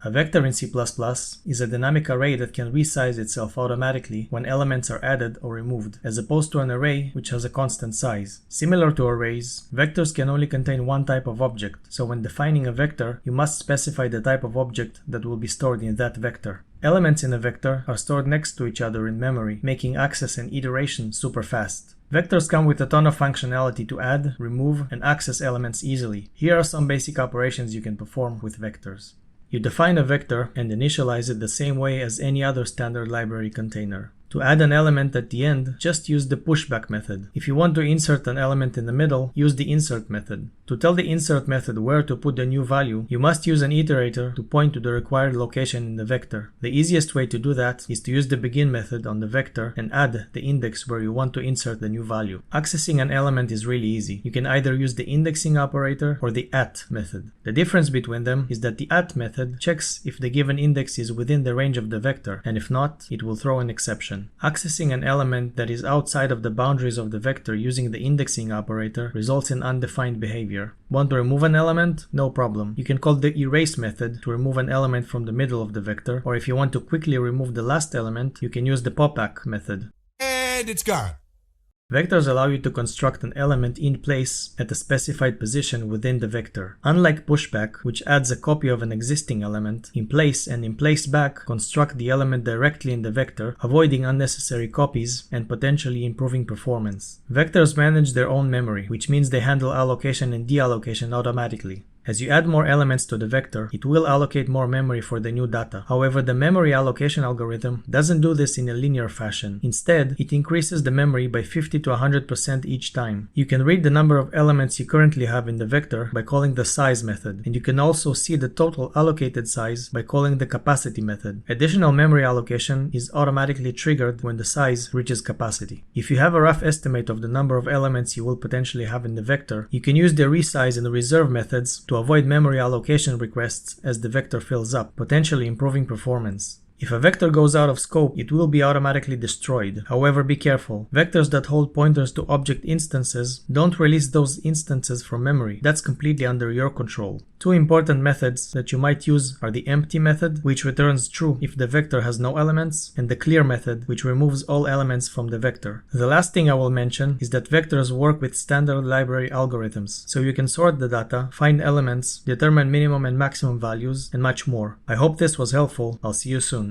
A vector in C++ is a dynamic array that can resize itself automatically when elements are added or removed, as opposed to an array which has a constant size. Similar to arrays, vectors can only contain one type of object, so when defining a vector, you must specify the type of object that will be stored in that vector. Elements in a vector are stored next to each other in memory, making access and iteration super fast. Vectors come with a ton of functionality to add, remove, and access elements easily. Here are some basic operations you can perform with vectors. You define a vector and initialize it the same way as any other standard library container. To add an element at the end, just use the pushback method. If you want to insert an element in the middle, use the insert method. To tell the insert method where to put the new value, you must use an iterator to point to the required location in the vector. The easiest way to do that is to use the begin method on the vector and add the index where you want to insert the new value. Accessing an element is really easy. You can either use the indexing operator or the at method. The difference between them is that the at method checks if the given index is within the range of the vector, and if not, it will throw an exception. Accessing an element that is outside of the boundaries of the vector using the indexing operator results in undefined behavior. Want to remove an element? No problem. You can call the erase method to remove an element from the middle of the vector, or if you want to quickly remove the last element, you can use the popback method. And it's gone. Vectors allow you to construct an element in place at a specified position within the vector. Unlike pushback, which adds a copy of an existing element, in place and in place back construct the element directly in the vector, avoiding unnecessary copies and potentially improving performance. Vectors manage their own memory, which means they handle allocation and deallocation automatically. As you add more elements to the vector, it will allocate more memory for the new data. However, the memory allocation algorithm doesn't do this in a linear fashion. Instead, it increases the memory by 50 to 100% each time. You can read the number of elements you currently have in the vector by calling the size method, and you can also see the total allocated size by calling the capacity method. Additional memory allocation is automatically triggered when the size reaches capacity. If you have a rough estimate of the number of elements you will potentially have in the vector, you can use the resize and reserve methods to avoid memory allocation requests as the vector fills up, potentially improving performance. If a vector goes out of scope, it will be automatically destroyed. However, be careful. Vectors that hold pointers to object instances don't release those instances from memory. That's completely under your control. Two important methods that you might use are the empty method, which returns true if the vector has no elements, and the clear method, which removes all elements from the vector. The last thing I will mention is that vectors work with standard library algorithms, so you can sort the data, find elements, determine minimum and maximum values, and much more. I hope this was helpful. I'll see you soon.